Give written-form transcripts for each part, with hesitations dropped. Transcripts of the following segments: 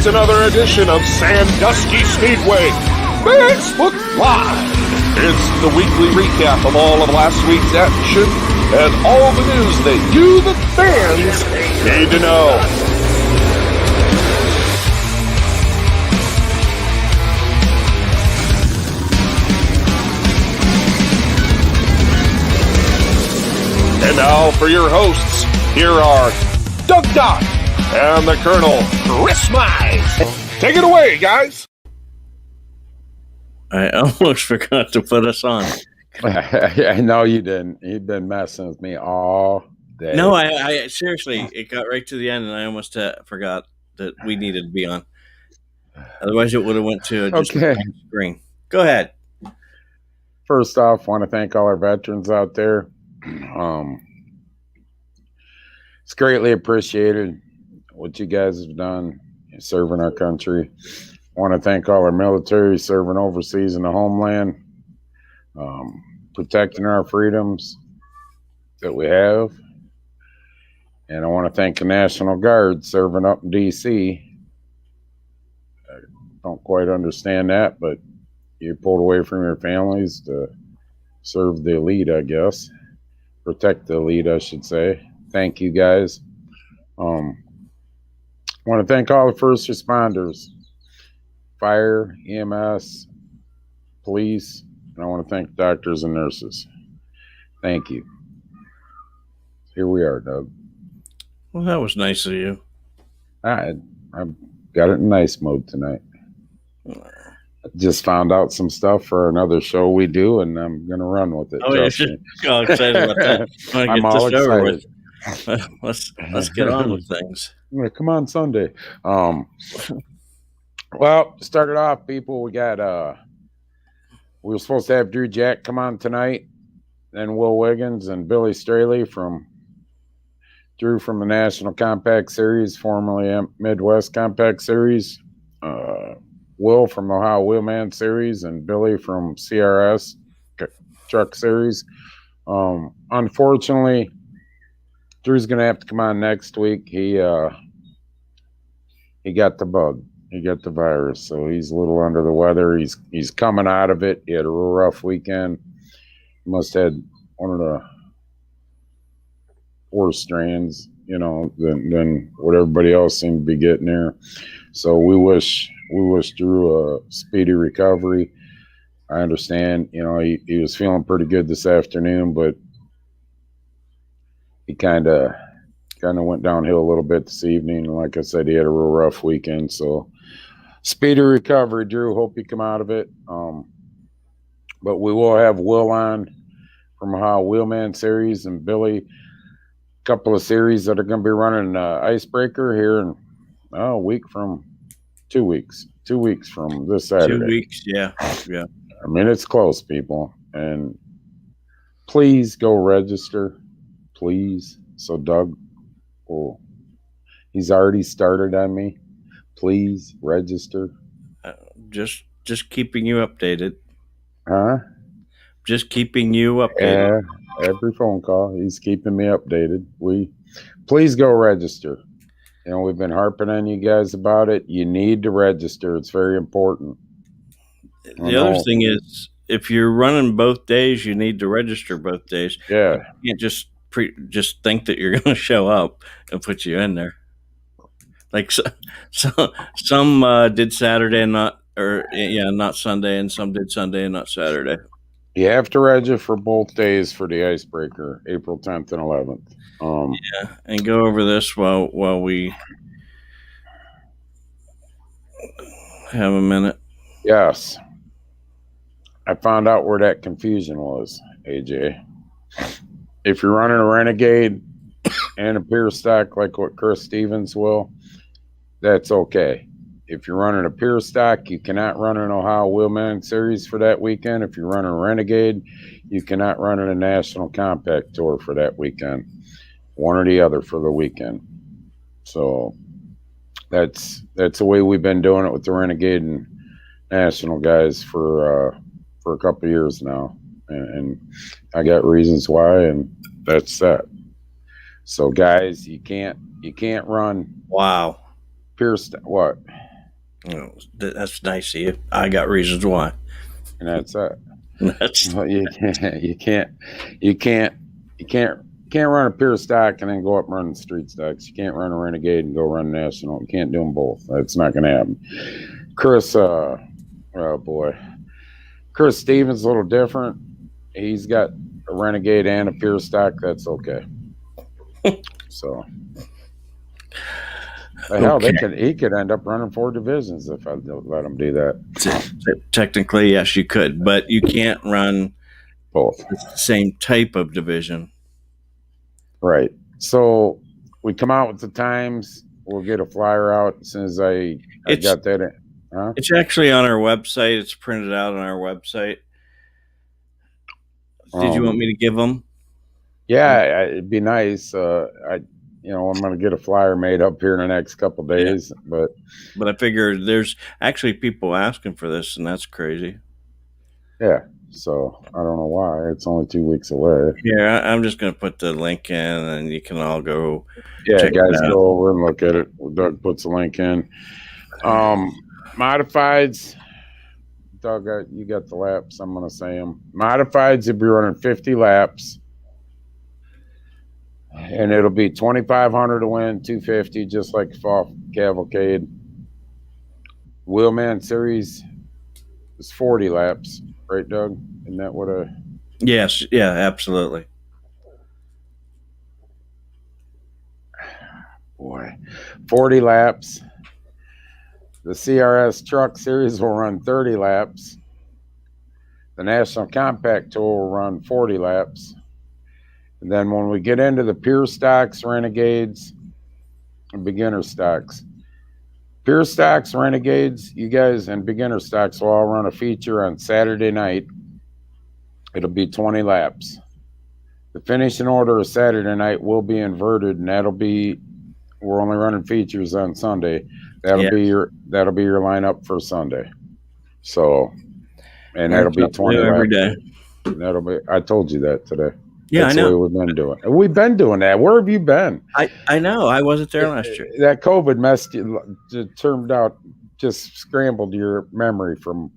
It's another edition of Sandusky Speedway Facebook Live. It's the weekly recap of all of last week's action and all the news that you, the fans, need to know. And now for your hosts, here are Doug Dock and the Colonel, Chris Mize. Take it away, guys. I almost forgot to put us on. No, you didn't. You've been messing with me all day. No, I seriously, it got right to the end, and I almost forgot that we needed to be on. Otherwise, it would have went to just a screen. Go ahead. First off, want to thank all our veterans out there. It's greatly appreciated what you guys have done serving our country. Want to thank all our military serving overseas in the homeland, protecting our freedoms that we have. And I want to thank the National Guard serving up in D.C. I don't quite understand that, but you pulled away from your families to serve the elite, I guess. Protect the elite, I should say. Thank you, guys. I want to thank all the first responders, fire, EMS, police, and I want to thank doctors and nurses. Thank you. Here we are, Doug. Well, that was nice of you. I got it in nice mode tonight. Just found out some stuff for another show we do, and I'm going to run with it. Oh, you're just all excited about that. I'm all excited. Let's get on with things. Come on Sunday. Well, started off, people. We got we were supposed to have Drew Jack come on tonight, then Will Wiggins and Billy Straley from Drew from the National Compact Series, formerly Midwest Compact Series. Will from the Ohio Wheelman Series and Billy from CRS Truck Series. Unfortunately, Drew's going to have to come on next week. He got the bug. He got the virus, so he's a little under the weather. He's coming out of it. He had a real rough weekend. He must have had one of the worst strains, than what everybody else seemed to be getting there. So we wish Drew a speedy recovery. I understand, he was feeling pretty good this afternoon, but he kind of went downhill a little bit this evening. And like I said, he had a real rough weekend. So speedy recovery, Drew. Hope you come out of it. But we will have Will on from Ohio Wheelman Series and Billy. A couple of series that are going to be running Icebreaker here in a week from 2 weeks. 2 weeks from this Saturday. 2 weeks, yeah. I mean, it's close, people. And please go register. Please. So Doug, he's already started on me. Please register. Just keeping you updated. Huh? Just keeping you updated. Yeah, every phone call, he's keeping me updated. Please go register. We've been harping on you guys about it. You need to register. It's very important. The other thing is, if you're running both days, you need to register both days. Yeah. You can't just think that you're going to show up and put you in there. Like some did Saturday and not Sunday, and some did Sunday and not Saturday. You have to register for both days for the Icebreaker, April 10th and 11th. And go over this while we have a minute. Yes. I found out where that confusion was, AJ. If you're running a Renegade and a Pure Stock like what Chris Stevens will, that's okay. If you're running a Pure Stock, you cannot run an Ohio Wheelman Series for that weekend. If you're running a Renegade, you cannot run in a National Compact Tour for that weekend. One or the other for the weekend. So that's the way we've been doing it with the Renegade and National guys for a couple of years now. And I got reasons why, and that's that. So guys, you can't run. Wow. What? Oh, that's nice of you. I got reasons why. and that's it. That's Well, you can't run a pure stock and then go up running street stocks. You can't run a renegade and go run national. You can't do them both. That's not going to happen. Chris, oh boy, Chris Stevens a little different. He's got a renegade and a pure stock. That's okay. So, hell, he could end up running 4 divisions if I let him do that. Technically, yes, you could, but you can't run Both. the same type of division. Right. So we come out with the times. We'll get a flyer out as soon as I got that in. Huh? It's actually on our website. It's printed out on our website. Did you want me to give them? Yeah, it'd be nice. I'm going to get a flyer made up here in the next couple of days. Yeah. But I figure there's actually people asking for this, and that's crazy. Yeah. So I don't know why. It's only 2 weeks away. Yeah, I'm just going to put the link in, and you can all go. Yeah, guys, go over and look at it. Doug puts a link in. Modifieds. Doug, you got the laps. I'm going to say them. Modifieds, you'll be running 50 laps. And it'll be $2,500 to win, $250, just like fall Cavalcade. Wheelman Series is 40 laps, right, Doug? Isn't that what a... Yes, yeah, absolutely. Boy, 40 laps. The CRS Truck Series will run 30 laps. The National Compact Tour will run 40 laps. And then when we get into the pure stocks, renegades, and beginner stocks. Pure stocks, renegades, you guys, and beginner stocks will all run a feature on Saturday night. It'll be 20 laps. The finishing order of Saturday night will be inverted, and we're only running features on Sunday. That'll be your lineup for Sunday. So, and that'll be 20 every laps. Day. I told you that today. Yeah, that's I know. what we've been doing. We've been doing that. Where have you been? I know. I wasn't there last year. That COVID messed you. It turned out just scrambled your memory from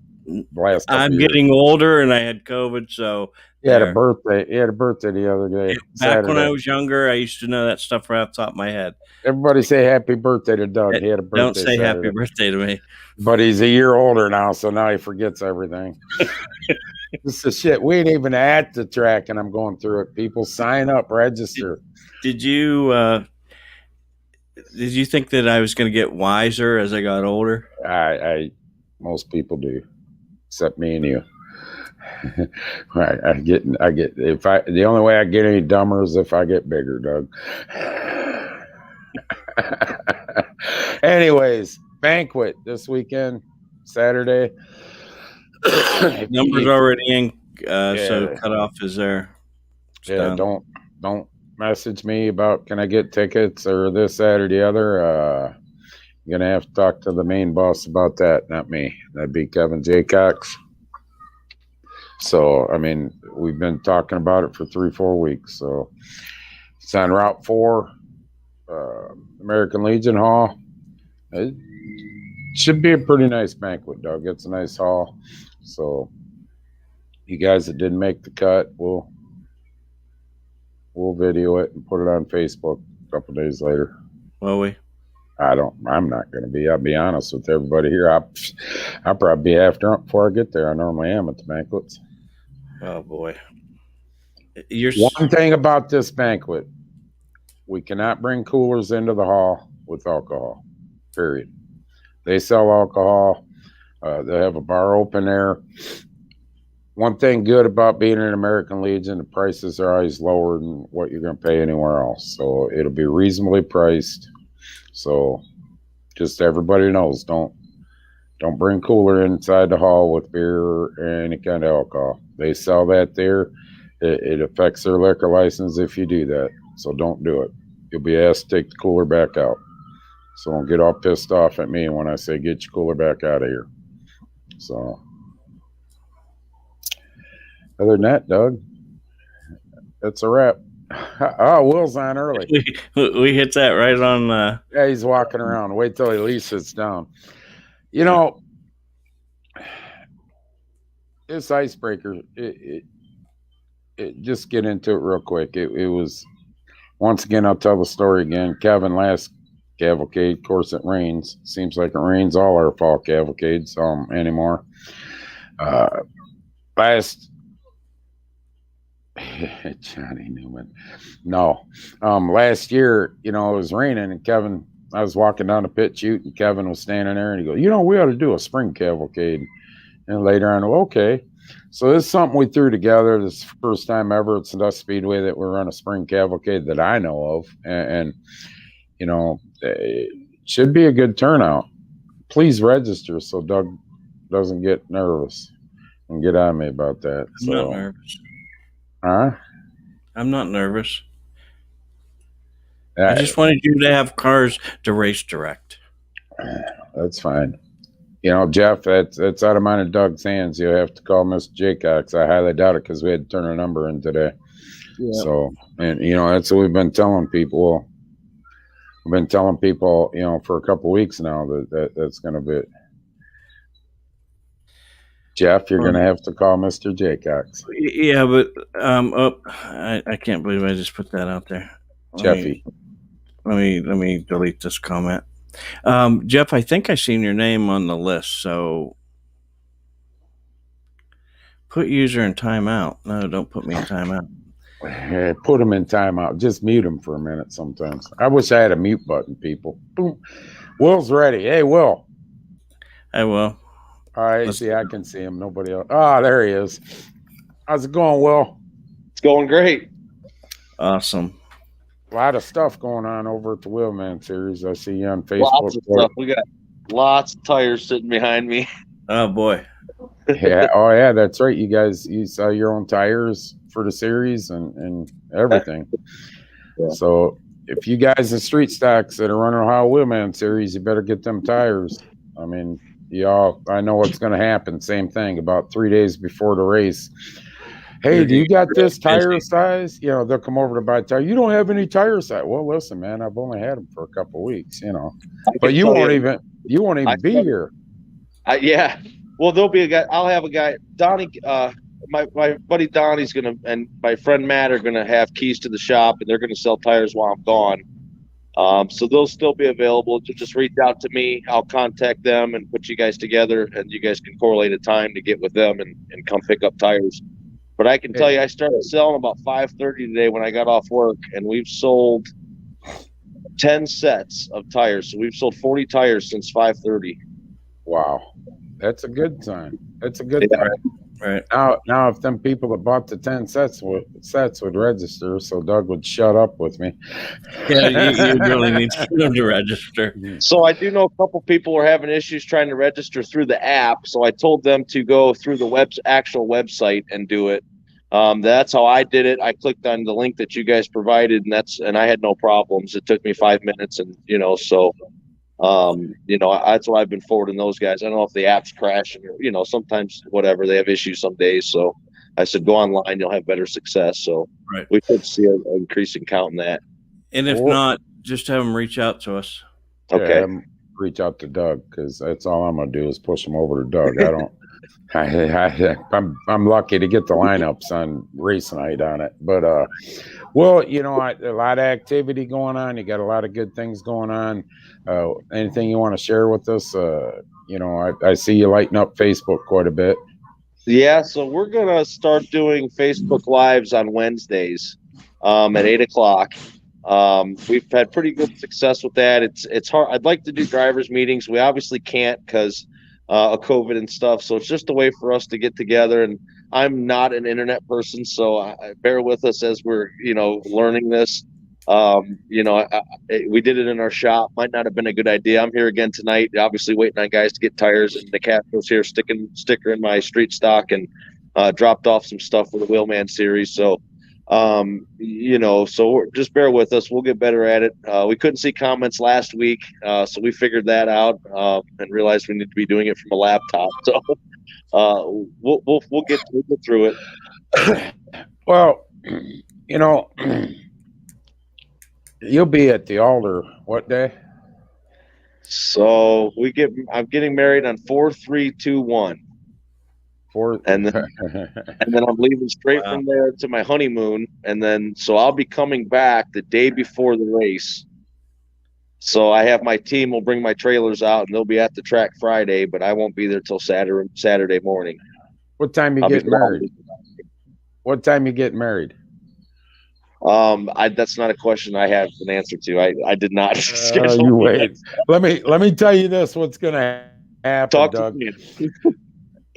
last. I'm getting older, and I had COVID, so he had a birthday. He had a birthday the other day. Back when I was younger, I used to know that stuff right off the top of my head. Everybody say happy birthday to Doug. He had a birthday. Don't say Saturday. Happy birthday to me. But he's a year older now, so now he forgets everything. This is shit. We ain't even at the track, and I'm going through it. People sign up, register. Did you think that I was going to get wiser as I got older? Most people do, except me and you. The only way I get any dumber is if I get bigger, Doug. Anyways, Banquet this weekend, Saturday. Numbers already in, so cutoff is there. Don't message me about can I get tickets or this, that, or the other. You're gonna have to talk to the main boss about that, not me. That'd be Kevin Jaycox. So, I mean, we've been talking about it for 3-4 weeks. So, it's on Route 4, American Legion Hall. It should be a pretty nice banquet, Doug. It's a nice hall. So, you guys that didn't make the cut, we'll video it and put it on Facebook a couple days later. Will we? I'm not going to be. I'll be honest with everybody here. I'll probably be half drunk before I get there. I normally am at the banquets. Oh, boy. One thing about this banquet, we cannot bring coolers into the hall with alcohol, period. They sell alcohol. They have a bar open there. One thing good about being an American Legion, the prices are always lower than what you're going to pay anywhere else. So it'll be reasonably priced. So just everybody knows, don't bring cooler inside the hall with beer or any kind of alcohol. They sell that there. It affects their liquor license if you do that. So don't do it. You'll be asked to take the cooler back out. So don't get all pissed off at me when I say get your cooler back out of here. So other than that, Doug, that's a wrap. Oh, Will's on early. We hit that right on. Yeah, he's walking around. Wait till he at least sits down. You know, this icebreaker, it just get into it real quick. It was, once again, I'll tell the story again. Kevin, last cavalcade, of course, it rains. Seems like it rains all our fall cavalcades anymore. Last Johnny Newman. No. Last year, it was raining, and Kevin, I was walking down the pit chute, and Kevin was standing there, and he goes, we ought to do a spring cavalcade. And later on, okay. So this is something we threw together. This is the first time ever at Sandusky Speedway that we run a spring cavalcade that I know of. And it should be a good turnout. Please register so Doug doesn't get nervous and get on me about that. I'm not nervous. Huh? I'm not nervous. I just wanted you to have cars to race direct. That's fine. Jeff, that's out of mine and Doug's hands. You'll have to call Mr. Jaycox. I highly doubt it because we had to turn a number in today. Yeah. So, and that's what we've been telling people. We've been telling people, for a couple of weeks now that's going to be it. Jeff, you're going to have to call Mr. Jaycox. Yeah, but I can't believe I just put that out there. Jeffy. Let me delete this comment. Jeff, I think I seen your name on the list, so put user in timeout. No, don't put me in timeout. Put him in timeout. Just mute him for a minute sometimes. I wish I had a mute button, people. Boom. Will's ready. Hey, Will. Hey, Will. All right. I can see him. Nobody else. Oh, there he is. How's it going, Will? It's going great. Awesome. A lot of stuff going on over at the Wheelman Series. I see you on Facebook. Lots of stuff. We got lots of tires sitting behind me. Oh, boy. Yeah. Oh, yeah. That's right. You sell your own tires for the series and everything. Yeah. So if you guys in street stocks that are running Ohio Wheelman Series, you better get them tires. I mean, I know what's going to happen. Same thing about 3 days before the race. Hey, do you got this tire size? They'll come over to buy a tire. You don't have any tire size. Well, listen, man, I've only had them for a couple of weeks, But you won't even be here. Yeah. Well, there'll be a guy. I'll have a guy, Donnie. My buddy Donnie's and my friend Matt are gonna have keys to the shop, and they're gonna sell tires while I'm gone. So they'll still be available. Just reach out to me. I'll contact them and put you guys together, and you guys can correlate a time to get with them and come pick up tires. But I can tell you, I started selling about 5:30 today when I got off work, and we've sold 10 sets of tires. So we've sold 40 tires since 5:30. Wow, that's a good sign. That's a good sign. Right. Now, if them people that bought the 10 sets would register, so Doug would shut up with me. Yeah, you really need them to register. So I do know a couple people are having issues trying to register through the app. So I told them to go through the actual website and do it. That's how I did it. I clicked on the link that you guys provided, and I had no problems. It took me 5 minutes, and so. That's why I've been forwarding those guys. I don't know if the app's crashing or, sometimes whatever, they have issues some days. So I said, go online, you'll have better success. So right. We could see an increasing count in that. And if not, just have them reach out to us. Okay. Yeah, reach out to Doug, because that's all I'm going to do is push them over to Doug. I don't, I'm lucky to get the lineups on race night on it, but, a lot of activity going on. You got a lot of good things going on. Anything you want to share with us? I see you lighting up Facebook quite a bit. Yeah, so we're gonna start doing Facebook Lives on Wednesdays at 8:00. We've had pretty good success with that. It's hard. I'd like to do drivers meetings. We obviously can't because of COVID and stuff. So it's just a way for us to get together. And I'm not an internet person, so bear with us as we're learning this. We did it in our shop. Might not have been a good idea. I'm here again tonight, obviously waiting on guys to get tires, and the Capitol's here sticker in my street stock, and dropped off some stuff for the Wheelman Series. So, so just bear with us. We'll get better at it. We couldn't see comments last week, so we figured that out and realized we need to be doing it from a laptop. So we'll get through it. Well, you'll be at the altar what day? So I'm getting married on 4/3/2/1, and then I'm leaving straight Wow. from there to my honeymoon, and then so I'll be coming back the day before the race. So I have my team will bring my trailers out, and they'll be at the track Friday, but I won't be there till Saturday morning. What time you I'll be get married? What time you get married? That's not a question I have an answer to. I did not schedule. You wait. Let me tell you this. What's going to happen, Talk Doug? to me.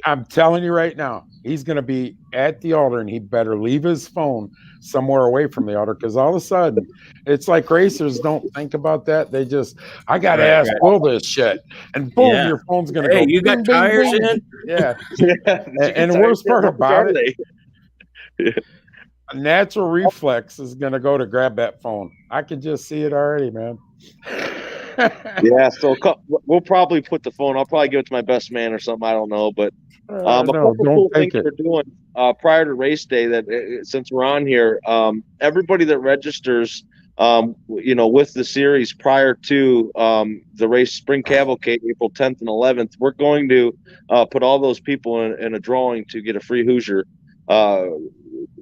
I'm telling you right now, he's going to be at the altar, and he better leave his phone somewhere away from the altar, because all of a sudden, it's like racers don't think about that. They just, I got to Right, ask right. Will this shit, and boom, Yeah. your phone's going to Hey, go. you got bing, bing, tires bing. in? Yeah. Yeah, And the worst part about it, they? a natural reflex is going to go to grab that phone. I can just see it already, man. Yeah, so we'll probably put the phone. I'll probably give it to my best man or something. I don't know, but a No, couple don't cool things take it. we're doing prior to race day. That since we're on here, everybody that registers, with the series prior to the race, Spring Cavalcade, April 10th and 11th, we're going to put all those people in a drawing to get a free Hoosier,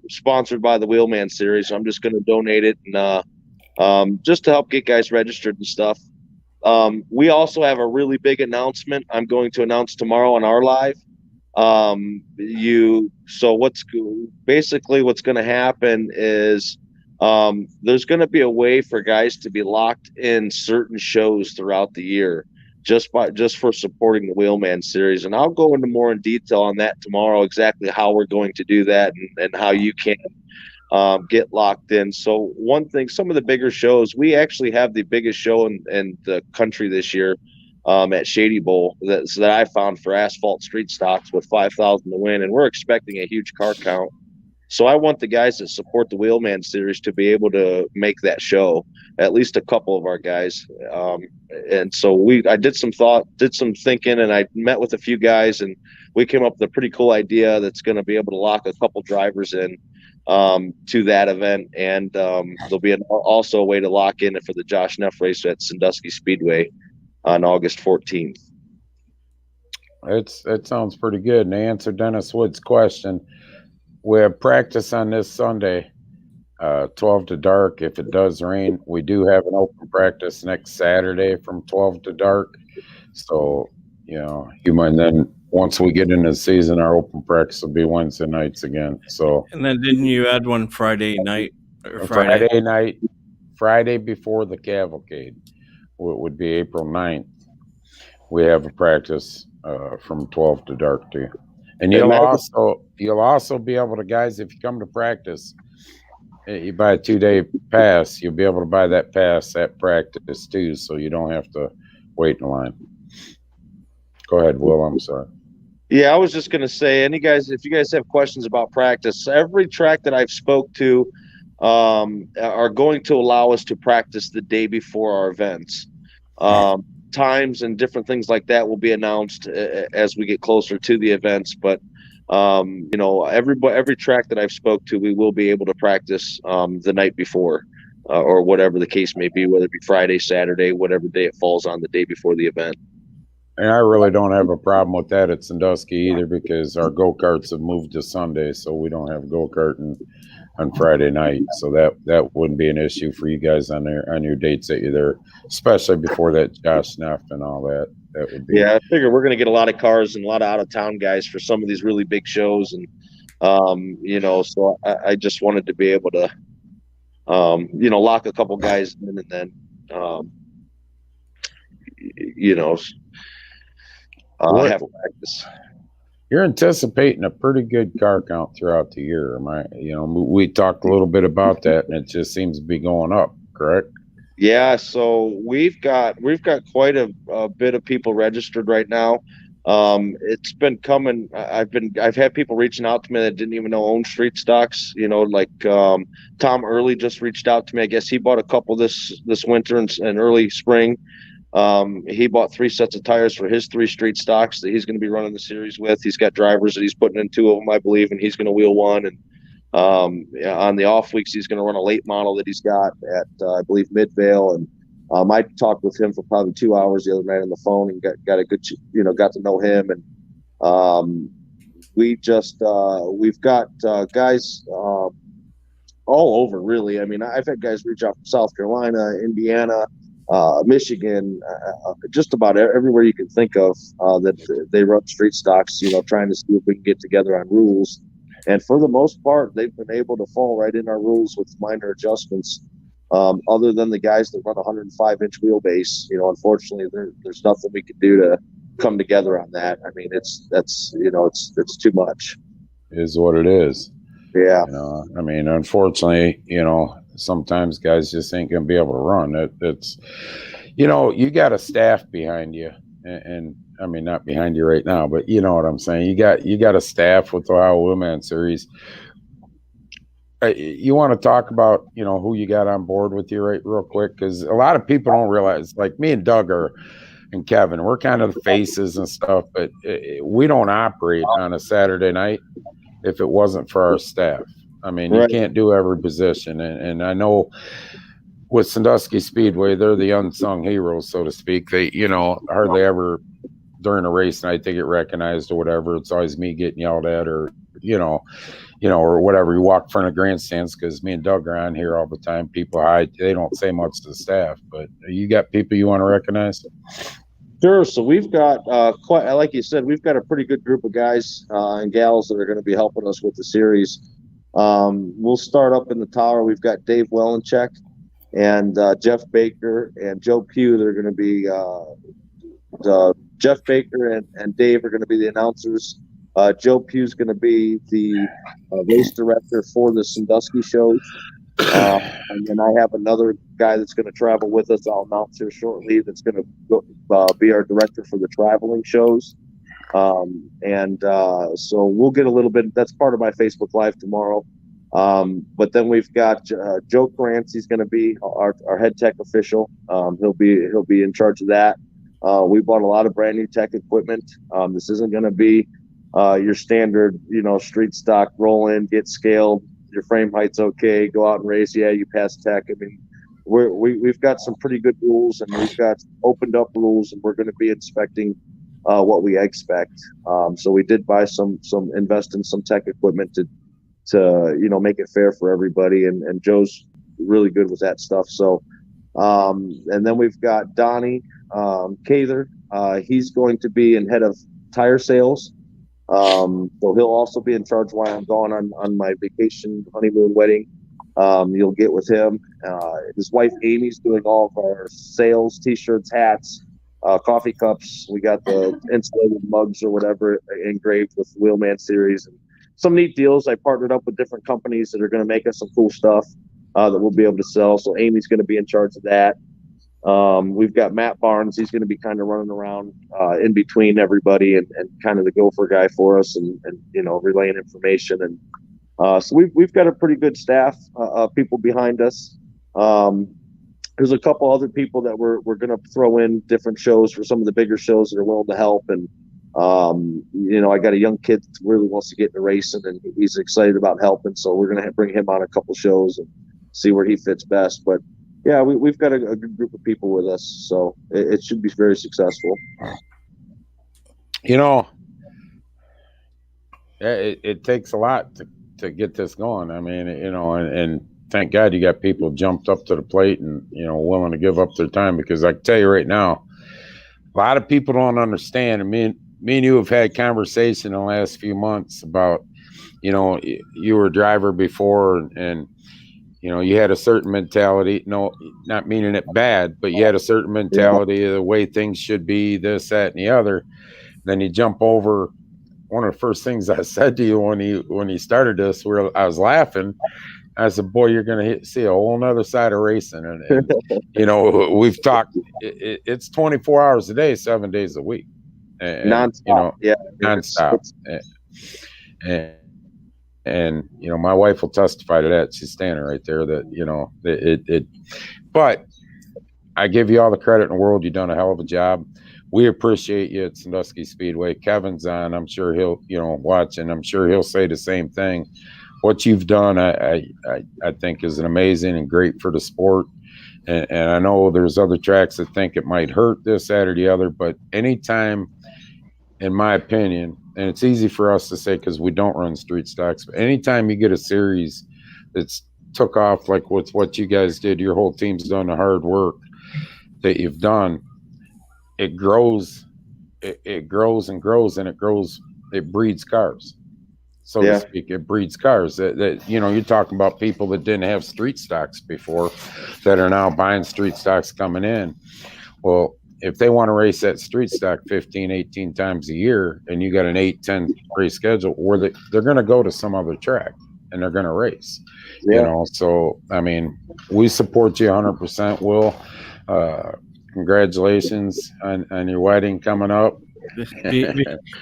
sponsored by the Wheelman Series. So I'm just going to donate it and just to help get guys registered and stuff. We also have a really big announcement I'm going to announce tomorrow on our live. What's going to happen is there's going to be a way for guys to be locked in certain shows throughout the year just for supporting the Wheelman Series, and I'll go into more in detail on that tomorrow, exactly how we're going to do that and how you can get locked in. So one thing, some of the bigger shows, we actually have the biggest show in the country this year at Shady Bowl that I found for asphalt street stocks with 5,000 to win, and we're expecting a huge car count. So I want the guys that support the Wheelman Series to be able to make that show, at least a couple of our guys. And so I did some thinking, and I met with a few guys, and we came up with a pretty cool idea that's going to be able to lock a couple drivers in to that event, and there'll be also a way to lock in it for the Josh Neff race at Sandusky Speedway on August 14th. It sounds pretty good. And to answer Dennis Wood's question, we have practice on this Sunday, 12 to dark. If it does rain, we do have an open practice next Saturday from 12 to dark. So, you might then, once we get into the season, our open practice will be Wednesday nights again. So, And then didn't you add one Friday night or Friday night, Friday before the cavalcade, would be April 9th. We have a practice from 12 to dark too. And you'll also be able to, guys, if you come to practice, you buy a 2-day pass, you'll be able to buy that pass at practice too, so you don't have to wait in line. Go ahead, Will. I'm sorry. Yeah, I was just going to say, if you guys have questions about practice, every track that I've spoke to are going to allow us to practice the day before our events. Times and different things like that will be announced as we get closer to the events. But every track that I've spoke to, we will be able to practice the night before, or whatever the case may be, whether it be Friday, Saturday, whatever day it falls on, the day before the event. And I really don't have a problem with that at Sandusky either, because our go-karts have moved to Sunday, so we don't have go-karting on Friday night. So that wouldn't be an issue for you guys on your dates that you're there, especially before that Josh Neff and all that. That would be. Yeah, I figure we're going to get a lot of cars and a lot of out-of-town guys for some of these really big shows, and so I just wanted to be able to lock a couple guys in, and then have practice. You're anticipating a pretty good car count throughout the year. We talked a little bit about that, and it just seems to be going up, correct? Yeah, so we've got quite a bit of people registered right now. It's been coming. I've had people reaching out to me that didn't even know own street stocks. Like Tom Early just reached out to me. I guess he bought a couple this winter and early spring. He bought 3 sets of tires for his 3 street stocks that he's going to be running the series with. He's got drivers that he's putting in 2 of them, I believe, and he's going to wheel 1. And on the off weeks, he's going to run a late model that he's got at, I believe, Midvale. And I talked with him for probably 2 hours the other night on the phone and got a good, got to know him. And we've got guys all over, really. I mean, I've had guys reach out from South Carolina, Indiana, Michigan, just about everywhere you can think of that they run street stocks, trying to see if we can get together on rules. And for the most part, they've been able to fall right in our rules with minor adjustments. Other than the guys that run 105-inch wheelbase, unfortunately, there's nothing we can do to come together on that. I mean, it's too much. It is what it is. Yeah. I mean, unfortunately, sometimes guys just ain't going to be able to run. It's, you got a staff behind you, and I mean, not behind you right now, but you know what I'm saying. You got a staff with the Ohio Wheelman Series. You want to talk about, who you got on board with you real quick? Because a lot of people don't realize, like me and Doug and Kevin, we're kind of the faces and stuff, but we don't operate on a Saturday night if it wasn't for our staff. I mean, right. You can't do every position. And I know with Sandusky Speedway, they're the unsung heroes, so to speak. They, hardly ever during a race night they get recognized or whatever. It's always me getting yelled at or, or whatever. You walk in front of grandstands because me and Doug are on here all the time. People hide. They don't say much to the staff, but you got people you want to recognize? Sure. So we've got quite, like you said, we've got a pretty good group of guys and gals that are going to be helping us with the series. We'll start up in the tower. We've got Dave Wellencheck and Jeff Baker and Joe Pugh. They're going to be Jeff Baker and Dave are going to be the announcers. Joe Pugh's going to be the race director for the Sandusky shows. And then I have another guy that's going to travel with us. I'll announce here shortly. That's going to be our director for the traveling shows. So we'll get a little bit. That's part of my Facebook Live tomorrow. But then we've got Joe Krantz. He's going to be our head tech official. He'll be in charge of that. We bought a lot of brand new tech equipment. This isn't going to be your standard, street stock, roll in, get scaled. Your frame height's okay, go out and race. Yeah, you pass tech. I mean, we've got some pretty good rules, and we've got opened up rules, and we're going to be inspecting what we expect. So we did buy invest in some tech equipment to make it fair for everybody, and Joe's really good with that stuff. So and then we've got Donnie Cather. He's going to be in head of tire sales. So he'll also be in charge while I'm gone on my vacation, honeymoon, wedding. You'll get with him. His wife Amy's doing all of our sales, t-shirts, hats, coffee cups. We got the insulated mugs or whatever engraved with Wheelman Series and some neat deals. I partnered up with different companies that are going to make us some cool stuff that we'll be able to sell. So Amy's going to be in charge of that. We've got Matt Barnes. He's going to be kind of running around in between everybody and kind of the gopher guy for us and relaying information. And so we've got a pretty good staff of people behind us. There's a couple other people that we're going to throw in different shows for some of the bigger shows that are willing to help. And, I got a young kid that really wants to get into racing and he's excited about helping. So we're going to bring him on a couple shows and see where he fits best. But yeah, we've got a good group of people with us, so it should be very successful. It takes a lot to get this going. I mean, and thank God you got people jumped up to the plate and, willing to give up their time, because I can tell you right now, a lot of people don't understand. I mean, me and you have had conversation in the last few months about, you were a driver before and you had a certain mentality, not meaning it bad, but you had a certain mentality of the way things should be, this, that, and the other. Then you jump over. One of the first things I said to you when he started this, where I was laughing, I said, boy, you're going to see a whole nother side of racing. And we've talked, it's 24 hours a day, 7 days a week. And, nonstop. Nonstop. And my wife will testify to that. She's standing right there. That but I give you all the credit in the world. You've done a hell of a job. We appreciate you at Sandusky Speedway. Kevin's on. I'm sure he'll watch, and I'm sure he'll say the same thing. What you've done, I think, is an amazing and great for the sport. And I know there's other tracks that think it might hurt this, that, or the other, but anytime, in my opinion, and it's easy for us to say because we don't run street stocks, but anytime you get a series that's took off like what you guys did, your whole team's done the hard work that you've done, it grows, it grows and grows, and it breeds cars, so to speak. It breeds cars that you're talking about people that didn't have street stocks before that are now buying street stocks coming in. Well, if they want to race that street stock 15, 18 times a year, and you got an 8-10 race schedule, where they're going to go to some other track and they're going to race. So I mean, we support you 100%, Will. Congratulations on your wedding coming up.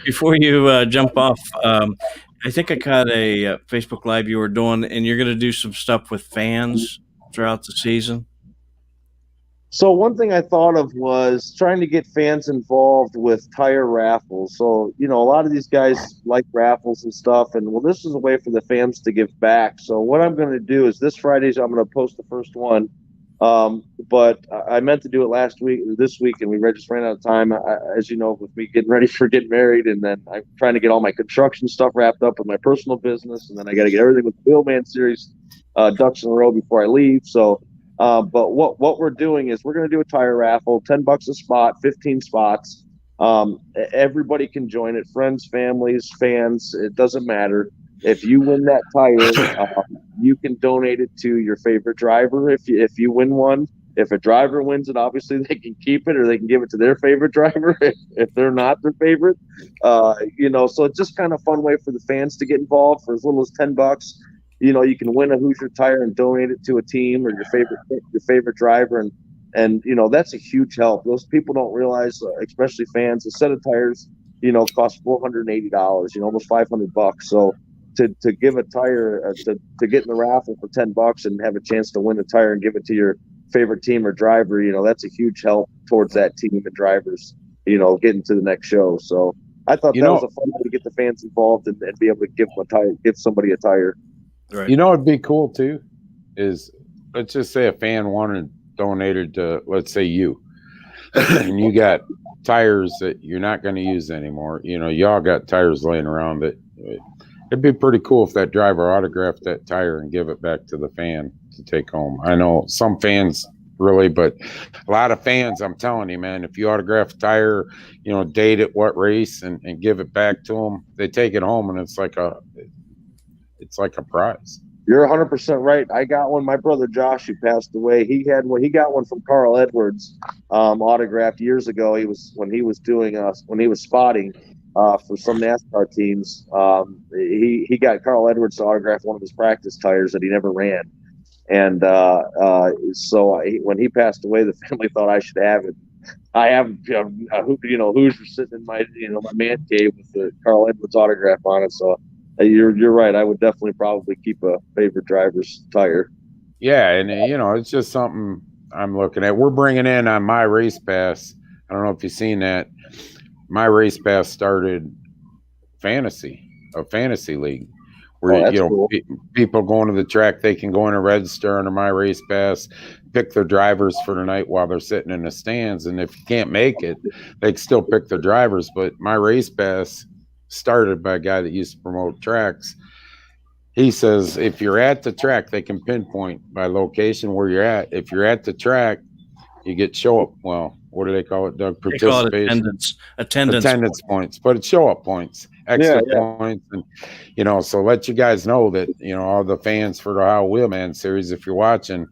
Before you jump off, I think I caught a Facebook Live you were doing, and you're going to do some stuff with fans throughout the season. So one thing I thought of was trying to get fans involved with tire raffles. So, a lot of these guys like raffles and stuff. And, well, this is a way for the fans to give back. So what I'm going to do is this Friday, I'm going to post the first one. But I meant to do it this week, and we just ran out of time. As you know, with me getting ready for getting married, and then I'm trying to get all my construction stuff wrapped up with my personal business. And then I got to get everything with the Wheelman Series ducks in a row before I leave. So, but what we're doing is we're going to do a tire raffle, $10 a spot, 15 spots. Everybody can join it, friends, families, fans, it doesn't matter. If you win that tire, you can donate it to your favorite driver. If you win one, if a driver wins it, obviously they can keep it, or they can give it to their favorite driver if they're not their favorite. So it's just kind of a fun way for the fans to get involved for as little as $10. You can win a Hoosier tire and donate it to a team or your favorite driver, and that's a huge help. Those people don't realize, especially fans, a set of tires, costs $480, almost $500. So to give a tire to get in the raffle for $10 and have a chance to win a tire and give it to your favorite team or driver, that's a huge help towards that team and drivers, getting to the next show. So I thought that was a fun way to get the fans involved and be able to give somebody a tire. Right. It'd be cool too, is let's just say a fan wanted donated to, let's say you, and you got tires that you're not going to use anymore. Y'all got tires laying around that it'd be pretty cool if that driver autographed that tire and give it back to the fan to take home. I know some fans really, but a lot of fans, I'm telling you, man, if you autograph a tire, date it, what race, and give it back to them, they take it home and it's like a prize. You're 100% right. I got one. My brother Josh, who passed away, he got one from Carl Edwards, autographed years ago. When he was spotting for some NASCAR teams. He got Carl Edwards to autograph one of his practice tires that he never ran, and when he passed away, the family thought I should have it. I have Hoosier sitting in my my man cave with the Carl Edwards autograph on it. So. You're right. I would definitely probably keep a favorite driver's tire. Yeah, and it's just something I'm looking at. We're bringing in on my race pass. I don't know if you've seen that. My race pass started a fantasy league where cool. People going to the track, they can go in and register under my race pass, pick their drivers for the night while they're sitting in the stands, and if you can't make it, they can still pick their drivers. But my race pass started by a guy that used to promote tracks. He says if you're at the track, they can pinpoint by location where you're at. If you're at the track, you get show up. Well, what do they call it, Doug? Participation. They call it attendance points, but it's show up points, extra points, and so let you guys know that all the fans for the Ohio Wheelman Series, if you're watching,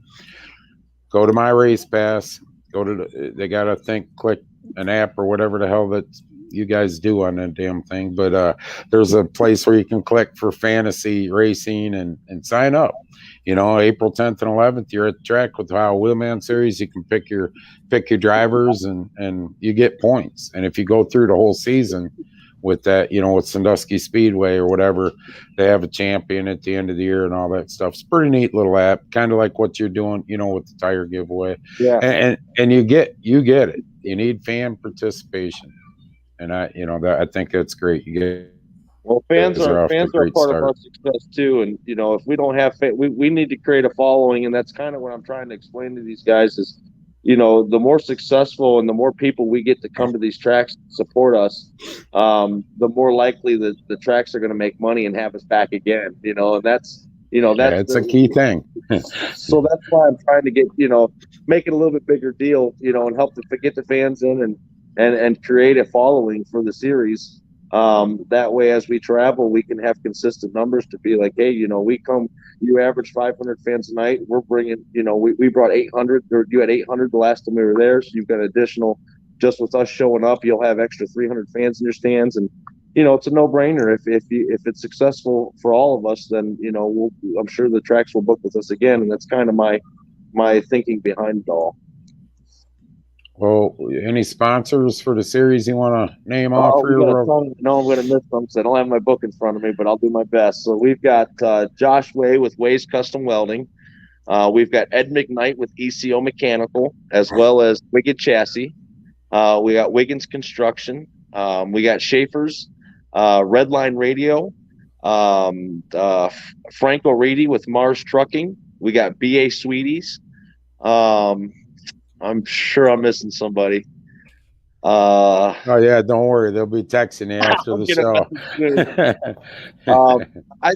go to my race pass. They gotta click an app or whatever the hell that you guys do on that damn thing, but there's a place where you can click for fantasy racing and sign up. April 10th and 11th, you're at the track with the Ohio Wheelman Series. You can pick your drivers and you get points. And if you go through the whole season with that, with Sandusky Speedway or whatever, they have a champion at the end of the year and all that stuff. It's a pretty neat little app, kind of like what you're doing, with the tire giveaway. Yeah. And you get it. You need fan participation. And I think that's great. You get Well, fans Guys are off to a great part of start. our success too, and if we don't have we need to create a following, and that's kind of what I'm trying to explain to these guys is, the more successful and the more people we get to come to these tracks and support us, the more likely that the tracks are going to make money and have us back again. And that's Yeah, it's a key thing. so that's why I'm trying to get make it a little bit bigger deal, and help to get the fans in and create a following for the series. That way, as we travel, we can have consistent numbers to be like, hey, we come, you average 500 fans a night. We're bringing, we brought 800, or you had 800 the last time we were there. So you've got additional, just with us showing up, you'll have extra 300 fans in your stands. And, it's a no brainer. If it's successful for all of us, then, I'm sure the tracks will book with us again. And that's kind of my thinking behind it all. Well, any sponsors for the series you want to name off? I know I'm going to miss them, so I don't have my book in front of me, but I'll do my best. So we've got Josh Way with Way's Custom Welding. We've got Ed McKnight with ECO Mechanical, as well as Wiggett Chassis. We got Wiggins Construction. We got Schaefer's, Redline Radio, Frank O'Ready with Mars Trucking. We got BA Sweeties. I'm sure I'm missing somebody. Oh yeah, don't worry. They'll be texting you after the show. I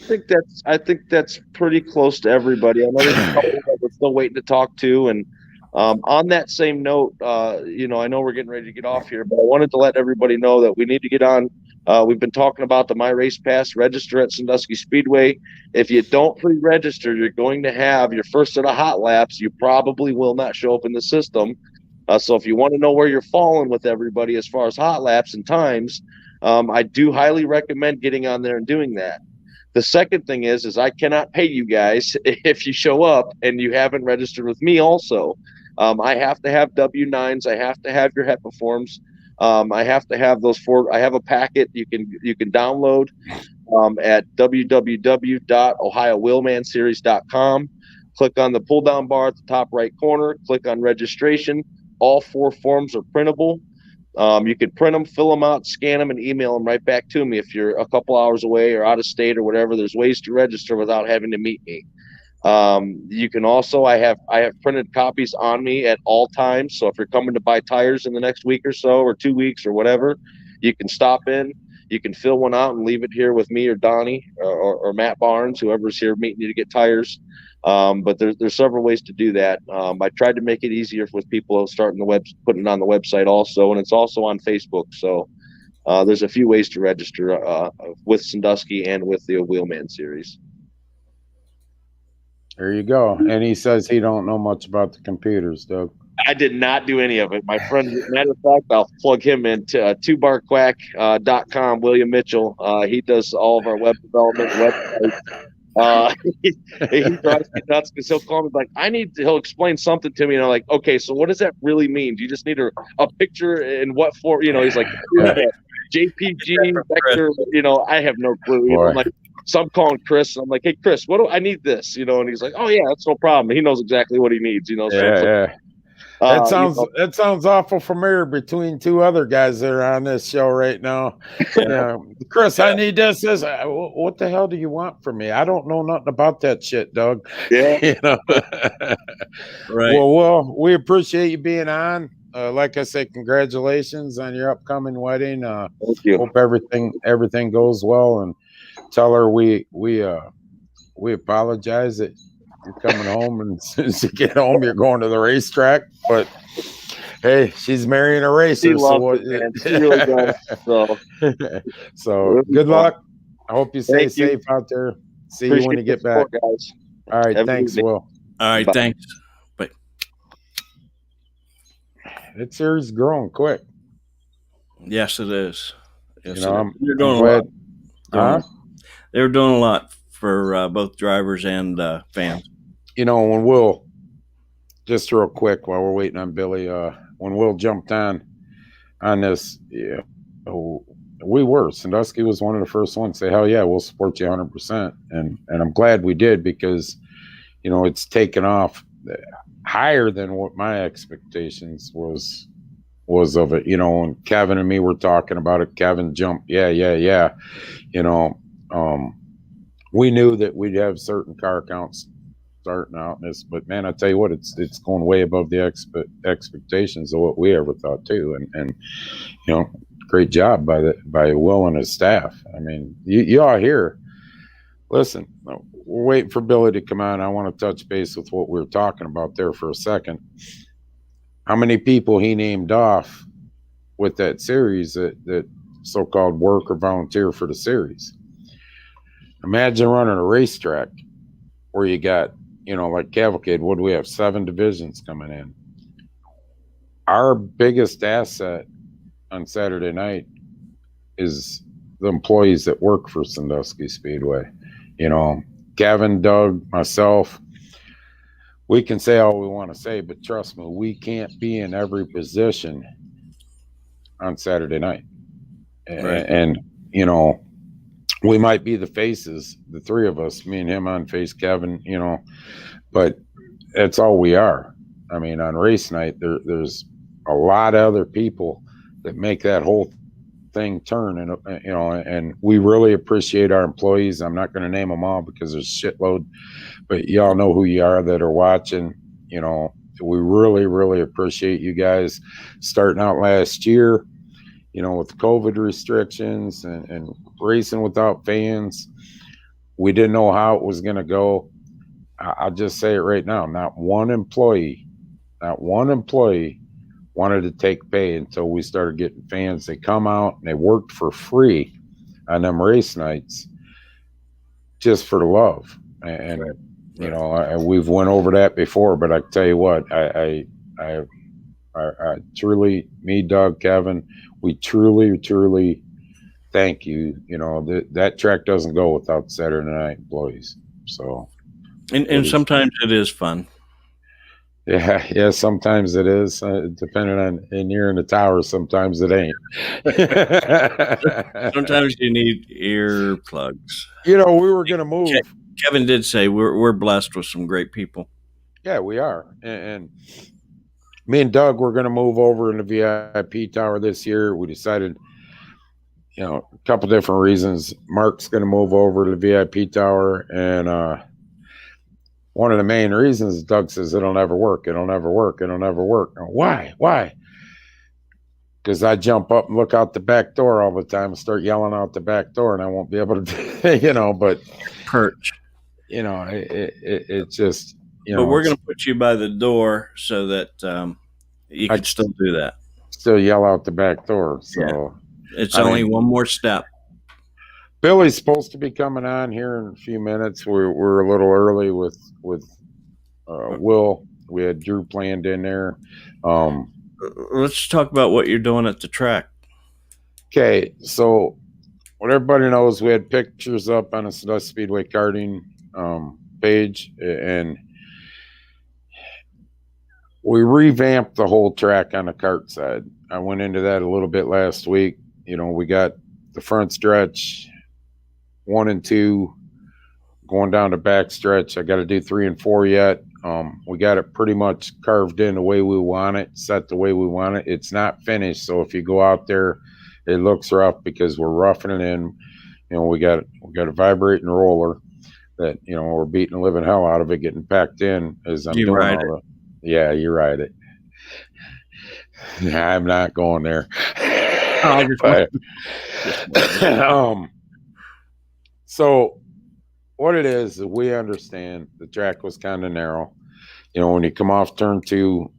think that's pretty close to everybody. I know there's a couple that we're still waiting to talk to. And on that same note, I know we're getting ready to get off here, but I wanted to let everybody know that we need to get on. We've been talking about the My Race Pass. Register at Sandusky Speedway. If you don't pre-register, you're going to have your first set of hot laps. You probably will not show up in the system. So if you want to know where you're falling with everybody as far as hot laps and times, I do highly recommend getting on there and doing that. The second thing is I cannot pay you guys if you show up and you haven't registered with me also. I have to have W-9s. I have to have your HEPA forms. I have to have those I have a packet you can download at www.ohiowheelmanseries.com. Click on the pull down bar at the top right corner. Click on registration. All 4 forms are printable. You can print them, fill them out, scan them, and email them right back to me if you're a couple hours away or out of state or whatever. There's ways to register without having to meet me. You can also, I have printed copies on me at all times. So if you're coming to buy tires in the next week or so, or 2 weeks or whatever, you can stop in, you can fill one out and leave it here with me or Donnie or Matt Barnes, whoever's here meeting you to get tires. But there's several ways to do that. I tried to make it easier with people starting putting it on the website also, and it's also on Facebook. So there's a few ways to register with Sandusky and with the Wheelman Series. There you go. And he says he don't know much about the computers, Doug. I did not do any of it. My friend, matter of fact, I'll plug him into twobarquack.com, William Mitchell. He does all of our web development websites. He drives me nuts because he'll call me like, he'll explain something to me, and I'm like, okay, so what does that really mean? Do you just need a picture in what form? He's like, JPG, vector, I have no clue. I'm like, so I'm calling Chris, and I'm like, hey, Chris, what do I need this? And he's like, oh yeah, that's no problem. He knows exactly what he needs, so That sounds awful familiar between 2 other guys that are on this show right now. Chris, I need this. What the hell do you want from me? I don't know nothing about that shit, Doug. Yeah. Right. Well, we appreciate you being on. Like I said, congratulations on your upcoming wedding. Thank you. Hope everything goes well, and tell her we apologize that you're coming home, and as soon as you get home, you're going to the racetrack. But hey, she's marrying a racer. She loves it, man. She really does. So good luck. I hope you stay safe out there. See you when you get back. Guys. All right, thanks, Will. All right, thanks. Bye. That series is growing quick. Yes, it is. Yes, you're doing a lot. They're doing a lot for both drivers and fans. When Will, just real quick while we're waiting on Billy, when Will jumped on this, Sandusky was one of the first ones to say, hell yeah, we'll support you 100%. And I'm glad we did, because, it's taken off higher than what my expectations was was of it, and Kevin and me were talking about it. Kevin jumped, yeah. We knew that we'd have certain car counts starting out in this, but man, I tell you what, it's going way above the expectations of what we ever thought too. And great job by Will and his staff. I mean, you all here. Listen, we're waiting for Billy to come on. I want to touch base with what we were talking about there for a second. How many people he named off with that series that so-called work or volunteer for the series? Imagine running a racetrack where you got, like Cavalcade, what do we have? 7 divisions coming in. Our biggest asset on Saturday night is the employees that work for Sandusky Speedway. Kevin, Doug, myself, we can say all we want to say, but trust me, we can't be in every position on Saturday night. Right. And we might be the faces, the three of us, me and him on face, Kevin, but that's all we are. I mean, on race night, there's a lot of other people that make that whole thing turn, and we really appreciate our employees. I'm not going to name them all because there's a shitload, but y'all know who you are that are watching. We really, really appreciate you guys starting out last year, with COVID restrictions and racing without fans. We didn't know how it was going to go. I'll just say it right now. Not one employee wanted to take pay until we started getting fans. They come out and they worked for free on them race nights just for the love. And we've went over that before, but I tell you what, I truly, me, Doug, Kevin, we truly thank you. That track doesn't go without Saturday night employees. So, and sometimes it is fun. Yeah. Sometimes it is, depending on, and you're in the tower. Sometimes it ain't. Sometimes you need earplugs. We were going to move. Kevin did say we're blessed with some great people. Yeah, we are. And me and Doug were going to move over in the VIP tower this year. We decided, a couple different reasons. Mark's going to move over to the VIP tower, and one of the main reasons, Doug says, it'll never work. Why? Because I jump up and look out the back door all the time and start yelling out the back door, and I won't be able to, but perch. It's just, But we're going to put you by the door so that you can still do that. Still yell out the back door. So yeah. It's only one more step. Billy's supposed to be coming on here in a few minutes. We're a little early with Will. We had Drew planned in there. Let's talk about what you're doing at the track. Okay, so what everybody knows, we had pictures up on the Sandusky Speedway karting page, and we revamped the whole track on the kart side. I went into that a little bit last week. We got the front stretch 1 and 2 going down the back stretch. I got to do 3 and 4 yet. We got it pretty much carved in the way we want it, set the way we want it. It's not finished, so if you go out there, it looks rough because we're roughing it in. We got a vibrating roller that we're beating the living hell out of it, getting packed in as I'm doing all the. Yeah, you ride it. I'm not going there. So what it is we understand the track was kind of narrow. When you come off turn 2,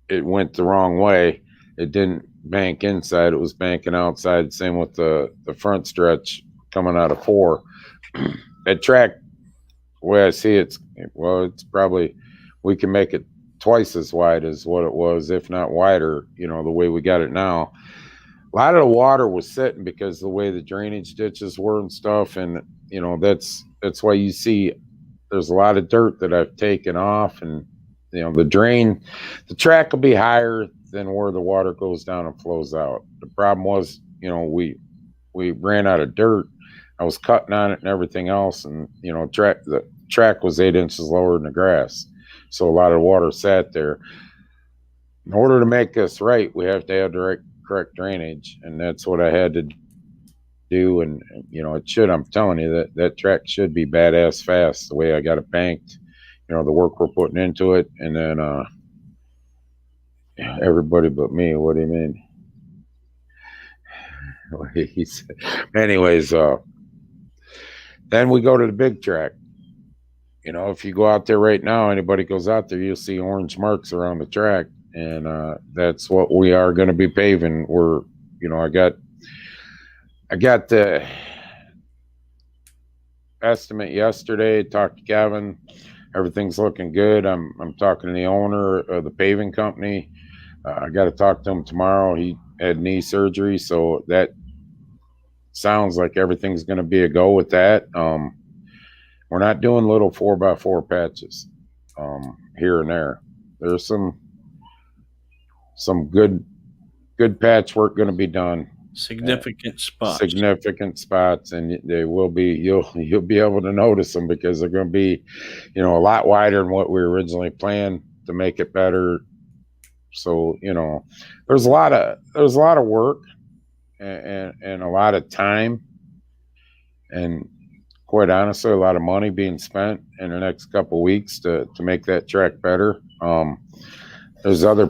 it went the wrong way. It didn't bank inside. It was banking outside. Same with the front stretch coming out of 4. That track, the way I see it's probably, we can make it twice as wide as what it was, if not wider, the way we got it now. A lot of the water was sitting because of the way the drainage ditches were and stuff. And, that's why you see there's a lot of dirt that I've taken off, and, the track will be higher than where the water goes down and flows out. The problem was, we ran out of dirt. I was cutting on it and everything else. And, the track was 8 inches lower than the grass. So a lot of water sat there. in order to make this right, we have to have the correct drainage, and that's what I had to do. And it should. I'm telling you that track should be badass fast. The way I got it banked, the work we're putting into it, and then everybody but me. What do you mean? Anyways, then we go to the big track. If you go out there right now, anybody goes out there, you'll see orange marks around the track, and that's what we are going to be paving. I got the estimate yesterday. Talked to Kevin. Everything's looking good. I'm talking to the owner of the paving company. I got to talk to him tomorrow. He had knee surgery, so that sounds like everything's going to be a go with that. We're not doing little 4x4 patches here and there. There's some good patchwork going to be done. Significant spots, and they will be. You'll be able to notice them because they're going to be, a lot wider than what we originally planned to make it better. So there's a lot of work and a lot of time, and quite honestly, a lot of money being spent in the next couple of weeks to make that track better. There's other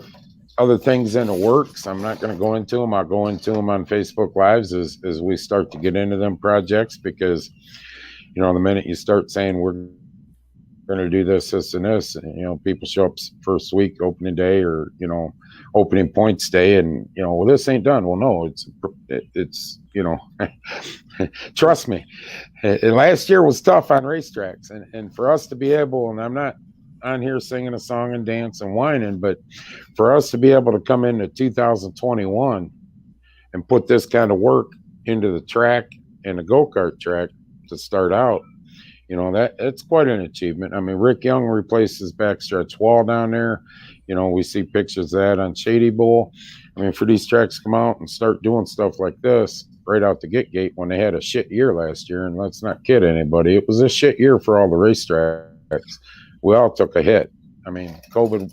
things in the works. I'm not going to go into them. I'll go into them on Facebook Lives as we start to get into them projects, because the minute you start saying we're going to do this, and this, and people show up first week, opening day, or opening points day, and well, this ain't done. Well, no, it's trust me. And last year was tough on racetracks, and for us to be able, and I'm not on here singing a song and dance and whining, but for us to be able to come into 2021 and put this kind of work into the track and the go-kart track to start out, that's quite an achievement. I mean, Rick Young replaced his backstretch wall down there. We see pictures of that on Shady Bull. I mean, for these tracks to come out and start doing stuff like this right out the gate when they had a shit year last year, and let's not kid anybody, it was a shit year for all the racetracks. We all took a hit. I mean, COVID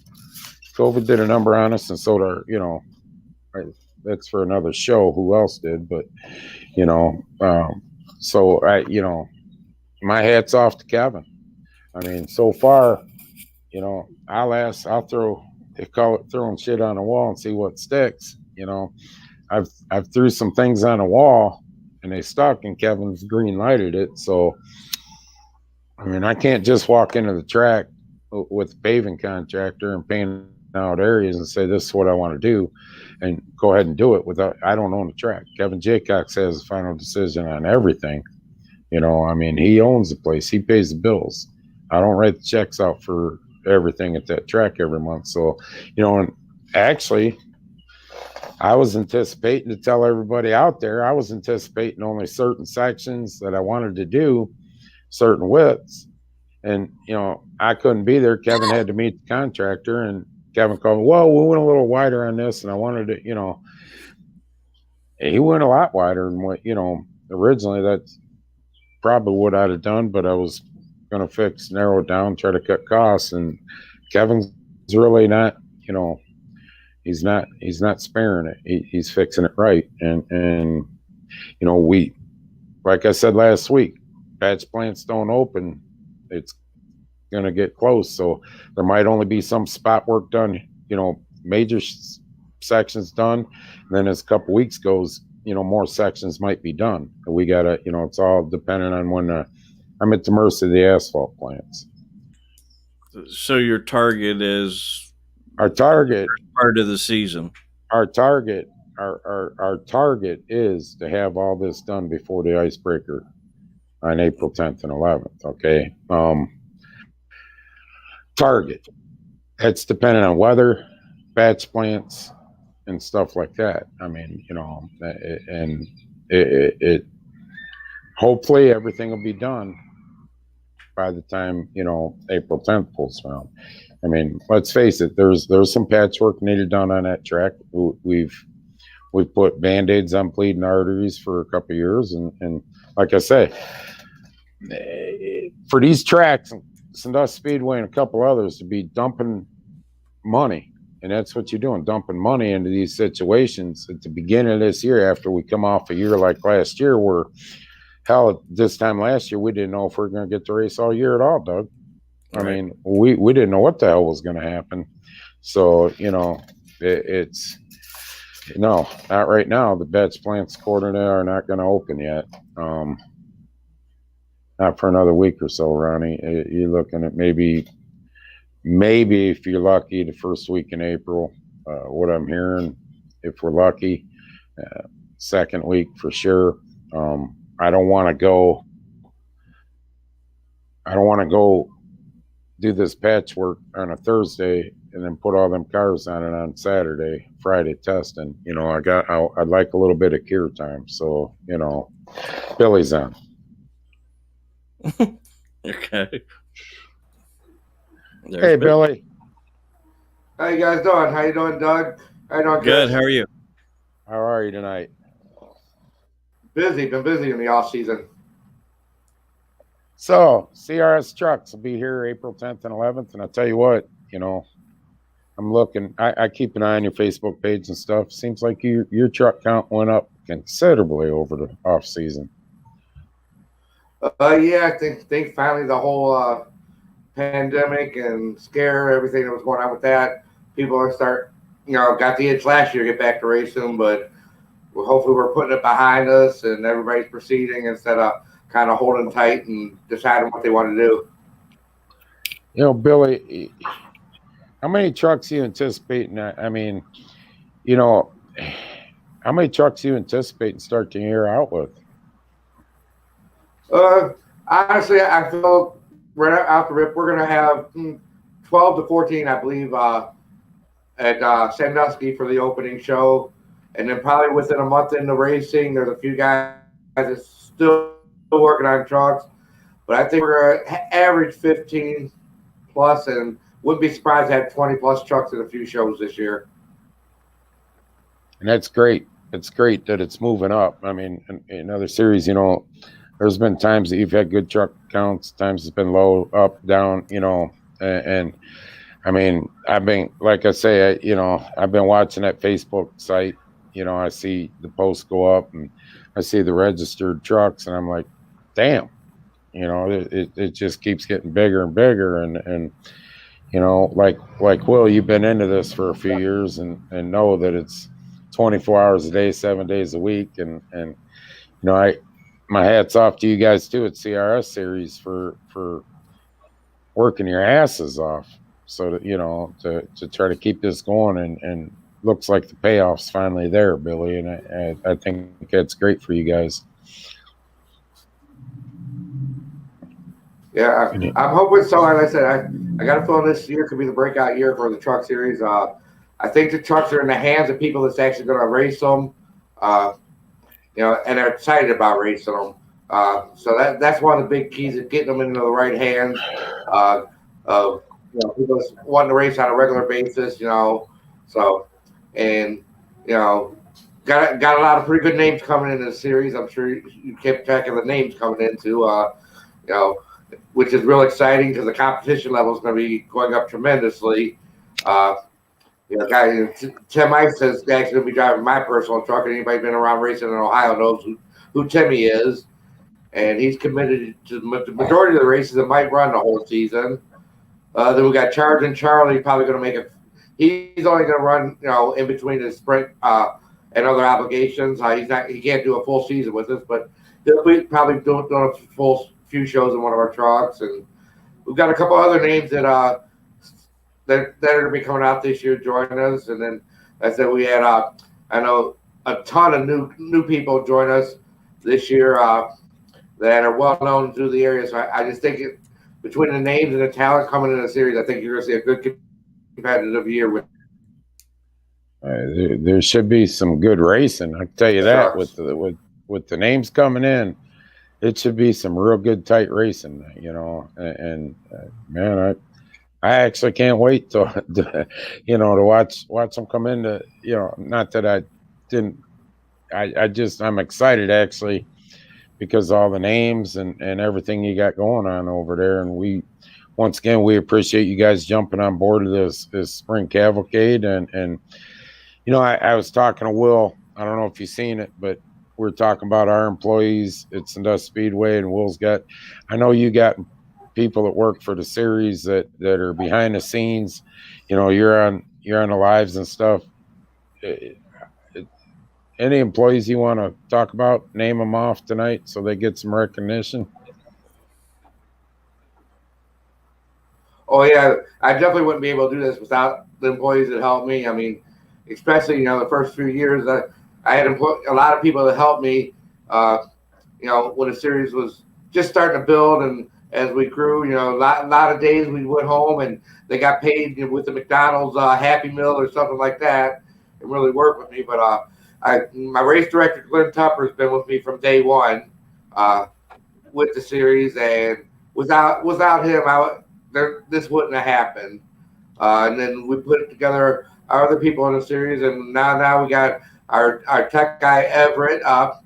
did a number on us, and so did that's for another show who else did, but so I my hat's off to Kevin. I mean, so far, they call it throwing shit on the wall and see what sticks. I've threw some things on the wall and they stuck, and Kevin's green lighted it. So, I mean, I can't just walk into the track with a paving contractor and paint out areas and say, this is what I want to do, and go ahead and do it I don't own the track. Kevin Jaycox has the final decision on everything. I mean, he owns the place. He pays the bills. I don't write the checks out for everything at that track every month. So, and actually, I was anticipating to tell everybody out there, I was anticipating only certain sections that I wanted to do, certain widths. And, I couldn't be there. Kevin had to meet the contractor, and Kevin called me, well, we went a little wider on this, and I wanted to, he went a lot wider than what, originally that's probably what I'd have done, but I was going to narrow it down, try to cut costs. And Kevin's really not, he's not sparing it. He's fixing it right. And we, like I said last week, patch plants don't open. It's going to get close. So there might only be some spot work done, major sections done. And then as a couple weeks goes, more sections might be done. We got to, it's all dependent on when I'm at the mercy of the asphalt plants. So your target is part of the season. Our target is to have all this done before the icebreaker on April 10th and 11th. Okay. Target. It's dependent on weather, batch plants, and stuff like that. I mean, and it hopefully everything will be done by the time, April 10th pulls around. I mean, let's face it, there's some patchwork needed done on that track. We've put Band-Aids on bleeding arteries for a couple of years. And like I say, for these tracks, Sandusky Speedway and a couple others to be dumping money And that's what you're doing, dumping money into these situations at the beginning of this year after we come off a year like last year where, hell, this time last year, we didn't know if we were going to get the race all year at all, Doug. I mean, we didn't know what the hell was going to happen. So, it's no, not right now. The Betts plants quarterly are not going to open yet. Not for another week or so, Ronnie. You're looking at maybe if you're lucky, the first week in April. What I'm hearing, if we're lucky, second week for sure. I don't want to go do this patchwork on a Thursday and then put all them cars on it on Saturday, Friday testing. I'd like a little bit of cure time. So, Billy's on. Okay. Hey, Billy. How you guys doing? How you doing, Doug? How you doing, Good. Chris? How are you? How are you tonight? Been busy in the off season. So, CRS Trucks will be here April 10th and 11th. And I'll tell you what, I'm looking, I keep an eye on your Facebook page and stuff. Seems like your truck count went up considerably over the off season. Yeah, I think finally the whole pandemic and scare, everything that was going on with that, people are got the itch last year to get back to racing, but hopefully we're putting it behind us and everybody's proceeding instead of kind of holding tight and deciding what they want to do. Billy, how many trucks you anticipate? I mean, how many trucks you anticipate and start the year out with? Honestly, I feel right out the rip, we're going to have 12 to 14, I believe, at Sandusky for the opening show. And then probably within a month into racing, there's a few guys that's still working on trucks. But I think we're going to average 15 plus and wouldn't be surprised to have 20 plus trucks at a few shows this year. And that's great. It's great that it's moving up. I mean, in other series, there's been times that you've had good truck counts, times it's been low, up, down, and I mean, I've been, like I say, I've been watching that Facebook site. I see the posts go up and I see the registered trucks and I'm like, damn, it just keeps getting bigger and bigger. And like Will, you've been into this for a few years and know that it's 24 hours a day, 7 days a week. And my hat's off to you guys too at CRS Series for working your asses off. So that, to try to keep this going and looks like the payoff's finally there, Billy. And I think that's great for you guys. Yeah, I'm hoping so. Like I said, I got a feeling this year could be the breakout year for the truck series. I think the trucks are in the hands of people that's actually going to race them, and they're excited about racing them. So that's one of the big keys of getting them into the right hands. People wanting to race on a regular basis, So, and got a lot of pretty good names coming into the series. I'm sure you kept track of the names coming into, which is real exciting because the competition level is going to be going up tremendously. Guy Tim Ice is actually going to be driving my personal truck, and anybody been around racing in Ohio knows who Timmy is. And he's committed to the majority of the races that might run the whole season. Then we got Charge and Charlie probably going to make it. He's only going to run, in between his sprint and other obligations. He can't do a full season with us, but he'll be probably doing a full few shows in one of our trucks. And we've got a couple other names that are going to be coming out this year joining us. And then I said we had I know a ton of new people join us this year that are well known through the area. So I just think between the names and the talent coming in the series, I think you're going to see a good competitive year with. There should be some good racing. I can tell you that with the names coming in, it should be some real good tight racing. And man, I actually can't wait to watch them come into. Not that I didn't. I'm excited actually because all the names and everything you got going on over there, and we once again, we appreciate you guys jumping on board of this spring cavalcade. And you know, I was talking to Will. I don't know if you've seen it, but we're talking about our employees at Sandusky Speedway, and Will's got. I know you got people that work for the series that are behind the scenes. You know, you're on the lives and stuff. Any employees you want to talk about? Name them off tonight so they get some recognition. Oh yeah, I definitely wouldn't be able to do this without the employees that helped me. I mean, especially the first few years, I had a lot of people that helped me. When the series was just starting to build, and as we grew, a lot of days we went home and they got paid with the McDonald's Happy Meal or something like that, and really worked with me. But my race director Glenn Tupper has been with me from day one with the series, and without him, this wouldn't have happened. And then we put together our other people in the series, and now we got our tech guy Everett up,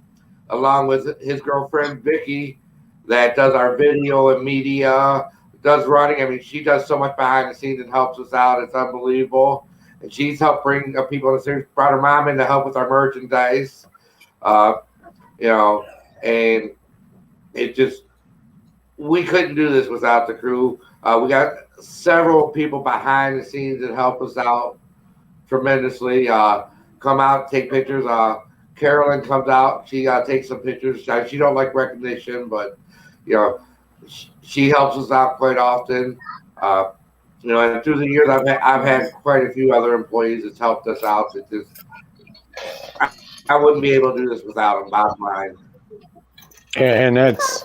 along with his girlfriend Vicky, that does our video and media, does running. I mean, she does so much behind the scenes and helps us out. It's unbelievable. And she's helped bring people in the series. Brought her mom in to help with our merchandise. And it just, we couldn't do this without the crew. We got several people behind the scenes that help us out tremendously. Come out, take pictures. Carolyn comes out. She takes some pictures. She don't like recognition, but she helps us out quite often. And through the years, I've had quite a few other employees that's helped us out. It just, I wouldn't be able to do this without them. Bottom line. And that's.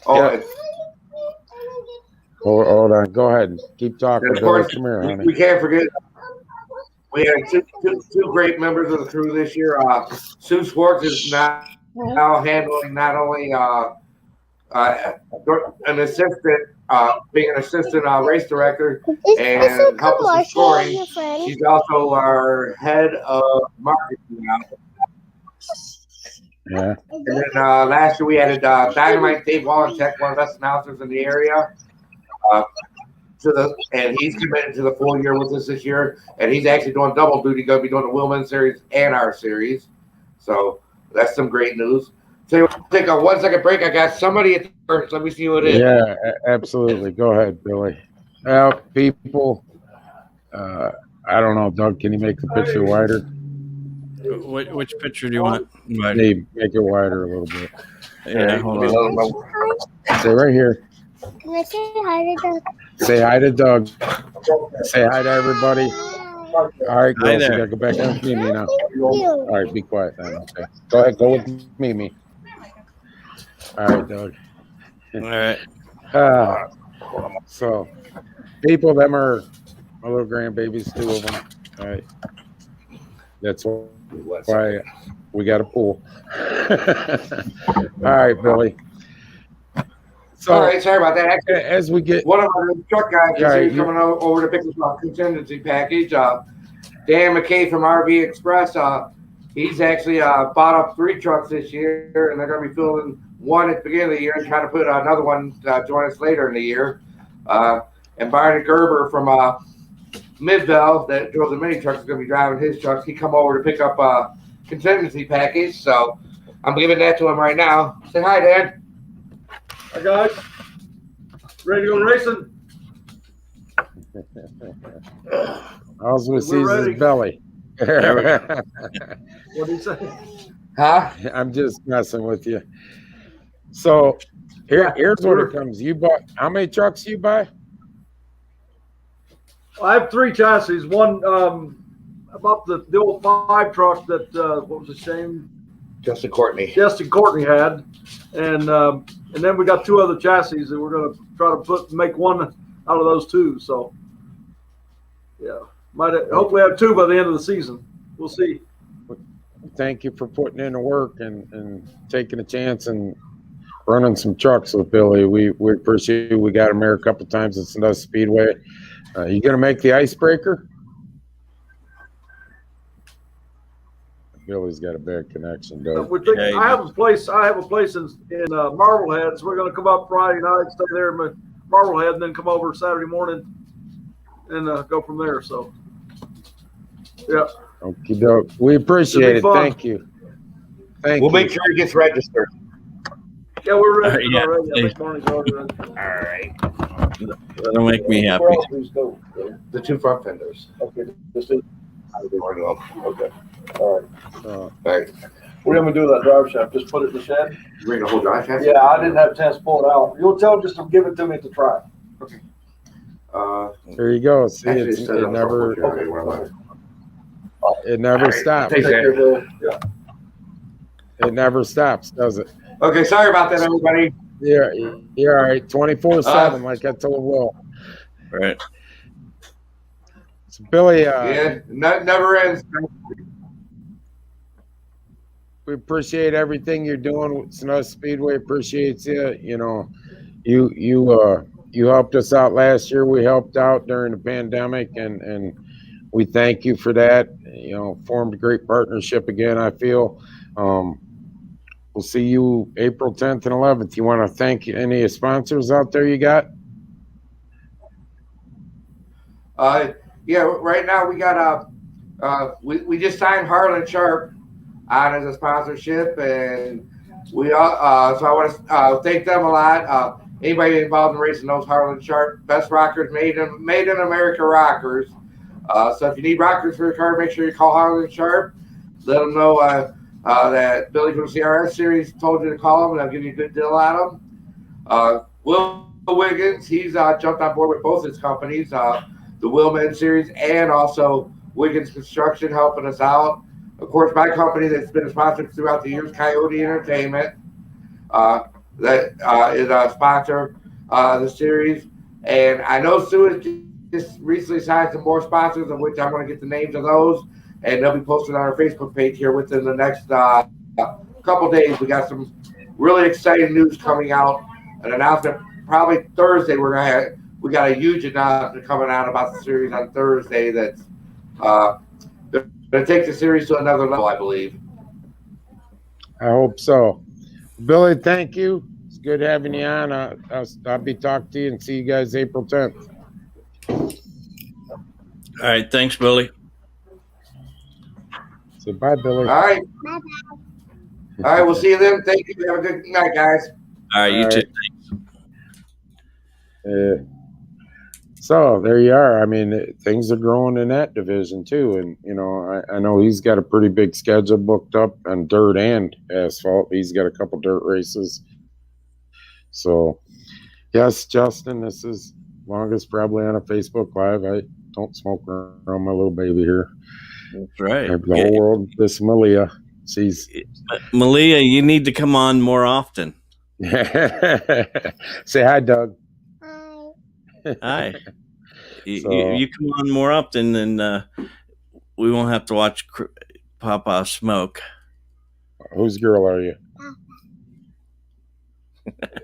Oh. Yeah. Hold on. Go ahead. Keep talking. Of course, come here, honey. We can't forget. We had two great members of the crew this year. Sue Schwartz is now handling not only an assistant, being an assistant race director and help us with scoring. She's also our head of marketing now. Yeah. And then last year we added Dynamite Dave Wallencheck, one of the best announcers in the area. And he's committed to the full year with us this year, and he's actually doing double duty. Going to be doing the Wheelman Series and our series, so that's some great news. So we'll take a 1 second break. I got somebody at the first. Let me see who it is. Yeah, absolutely. Go ahead, Billy. Well, people, I don't know, Doug. Can you make the picture wider? Which picture do you want? Make it wider a little bit. Yeah, hold on. Stay right here. Can I say hi to Doug? Say hi to Doug. Say hi to everybody. All right, girls, you gotta go back down with Mimi now. All right, be quiet then. Okay. Go ahead, go with Mimi. All right, Doug. All right. So, people, them are my little grandbabies, 2 of them. All right. That's why we got a pool. All right, Billy. So, all right, sorry about that. Actually, as we get one of our truck guys is coming over to pick us up a contingency package. Dan McKay from RV Express. He's actually bought up 3 trucks this year, and they're going to be filling one at the beginning of the year and trying to put another one join us later in the year. And Barney Gerber from Midvale, that drove the mini trucks, is going to be driving his trucks. He come over to pick up a contingency package, so I'm giving that to him right now. Say hi, Dan. Hi guys, ready to go racing? all we see is his belly. What do you say? Huh? I'm just messing with you. So here's what it comes. You bought how many trucks you buy? I have 3 chassis. One about the old 5 truck that what was his name? Justin Courtney had, and then we got 2 other chassis that we're going to try to make one out of those 2. So yeah, might hopefully have 2 by the end of the season. We'll see. Thank you for putting in the work and taking a chance and running some trucks with Billy. We appreciate it. We got him here a couple times at Sandusky Speedway. You gonna make the icebreaker? Billy's got a bad connection, Doug. I have a place in Marblehead, so we're going to come up Friday night, stay there Marblehead, and then come over Saturday morning and go from there. So, yeah. Okie doke. We appreciate it. fun. Thank you. Thank We'll you. make sure he gets registered. Yeah, we're ready Yeah, already. I please. think Marnie's already ready. All right. That'll make me happy. Where else do these go? The two front fenders. Okay, just do. Okay. All right. All right. We're gonna do that drive shaft. Just put it in the shed. You bring the whole drive shaft? Yeah, I didn't have a chance to pull it out. You'll tell them just to give it to me at the track. There you go. See, Actually, it's, it says it on the never, front porch, where am I? it never All right. stops. Take care. Yeah. It never stops, does it? Okay, sorry about that, everybody. Yeah, you're all right. 24/7, like I told Will. Right. So Billy, Yeah, never ends. we appreciate everything you're doing with Sandusky Speedway. Appreciates you. You know, you helped us out last year. We helped out during the pandemic, and we thank you for that. You know, formed a great partnership again. I feel. We'll see you April 10th and 11th. You want to thank any of the sponsors out there you got? Yeah, right now we got we just signed Harlan Sharp on as a sponsorship, and we all so I want to thank them a lot. Anybody involved in racing knows Harlan Sharp, best rockers made in America rockers. So if you need rockers for your car, make sure you call Harlan Sharp. Let them know that Billy from CRS Series told you to call him, and I'll give you a good deal on him. Will Wiggins, he's jumped on board with both his companies, the Wheelman Series and also Wiggins Construction, helping us out. Of course, my company that's been a sponsor throughout the years, Coyote Entertainment, that is a sponsor of the series. And I know Sue has just recently signed some more sponsors, of which I'm going to get the names of those, and they'll be posted on our Facebook page here within the next couple days. We got some really exciting news coming out. An announcement probably Thursday. We got a huge announcement coming out about the series on Thursday that's going to take the series to another level, I believe. I hope so. Billy, thank you. It's good having you on. I'll be talking to you and see you guys April 10th. All right. Thanks, Billy. Say bye, Billy. All right. Bye-bye. All right, we'll see you then. Thank you. Have a good night, guys. All right. You All too. right. So there you are. I mean, things are growing in that division too. And, you know, I know he's got a pretty big schedule booked up on dirt and asphalt. He's got a couple dirt races. So, yes, Justin, this is longest probably on a Facebook Live. I don't smoke around my little baby here. That's right. The whole world, this Malia. She's Malia, you need to come on more often. say hi, Doug. Hi. So- You come on more often, and we won't have to watch Papa smoke. Whose girl are you?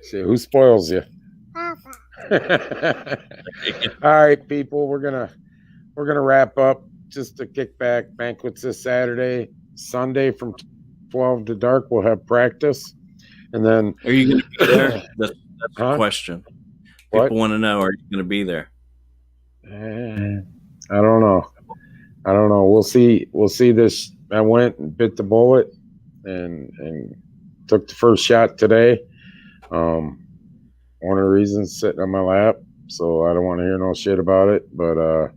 See, who spoils you? Papa. All right, people, we're gonna wrap up. Just to kick back, Banquet's this Saturday, Sunday from 12 to dark. We'll have practice, and then Are you going to be there? That's Huh? the question. What? People want to know: are you going to be there? I don't know. We'll see. This. I went and bit the bullet, and took the first shot today. One of the reasons sitting on my lap, so I don't want to hear no shit about it. But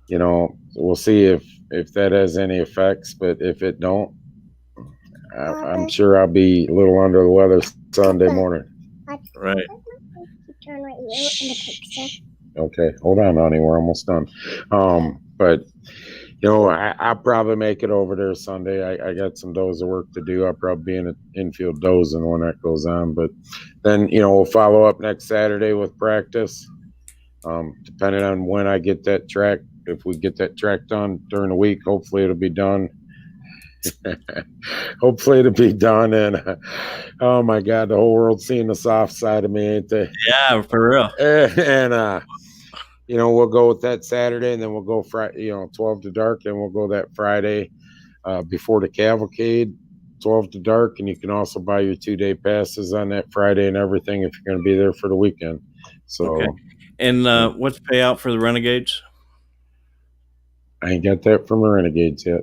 you know, we'll see if that has any effects. But if it don't, I'm sure I'll be a little under the weather Sunday morning. Right. Turn right here in the picture. Okay, hold on, honey. We're almost done. But you know, I'll probably make it over there Sunday. I got some doze of work to do. I'll probably be in an infield dozing when that goes on. But then, you know, we'll follow up next Saturday with practice. Depending on when I get that track. If we get that track done during the week, hopefully it'll be done. Hopefully it'll be done. And oh my God, the whole world's seeing the soft side of me, ain't they? Yeah, for real. And you know, we'll go with that Saturday, and then we'll go Friday, you know, 12 to dark, and we'll go that Friday before the cavalcade, 12 to dark, and you can also buy your 2-day passes on that Friday and everything if you're going to be there for the weekend. So, Okay. And what's payout for the Renegades? I ain't got that from the Renegades yet.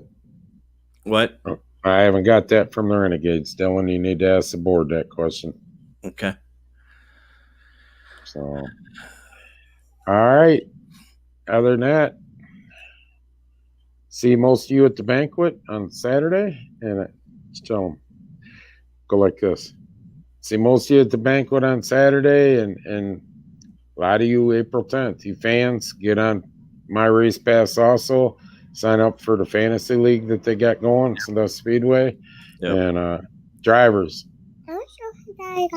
What? I haven't got that from the Renegades, Dylan. You need to ask the board that question. Okay. So, all right. Other than that, see most of you at the banquet on Saturday, and just tell them, go like this. See most of you at the banquet on Saturday, and a lot of you April 10th. You fans, get on My Race Pass also. Sign up for the fantasy league that they got going, Sandusky Speedway. Yep. And drivers. I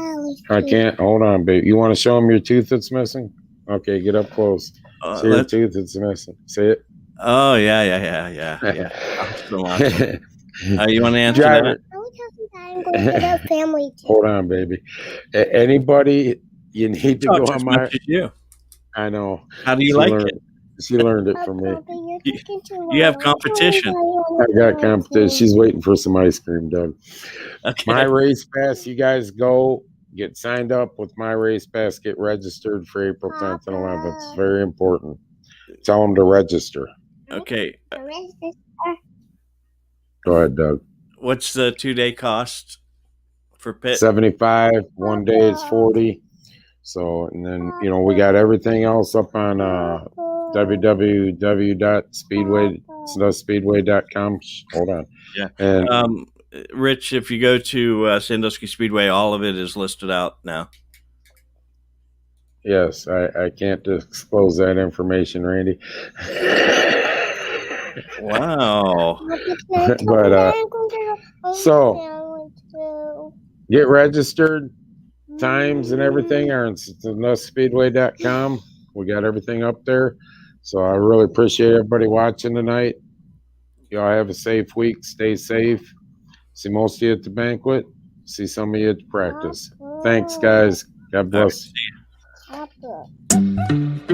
I can't. Hold on, babe. You want to show them your tooth that's missing? Okay, get up close. See your tooth that's missing. See it? Oh, yeah. I'm still on. You want to answer Driver. that? I'm going to get a family too. Hold on, baby. Anybody, you need to go Talks on as my. much as you. I know. How do you She like learned, it? She learned it from me. You have competition. I got competition. She's waiting for some ice cream, Doug. Okay. My Race Pass, you guys go get signed up with My Race Pass, get registered for April 10th and 11th. It's very important. Tell them to register. Okay. Go ahead, Doug. What's the 2-day cost for pit? 75. 1 day is 40. So, and then, we got everything else up on www.speedway.com. Hold on. Yeah. And Rich, if you go to Sandusky Speedway, all of it is listed out now. yes, I can't disclose that information, Randy. Wow. But so get registered. Times and everything are on SanduskySpeedway.com. We got everything up there. So I really appreciate everybody watching tonight. Y'all have a safe week. Stay safe. See most of you at the banquet. See some of you at the practice. Thanks, guys. God bless. All right, see you.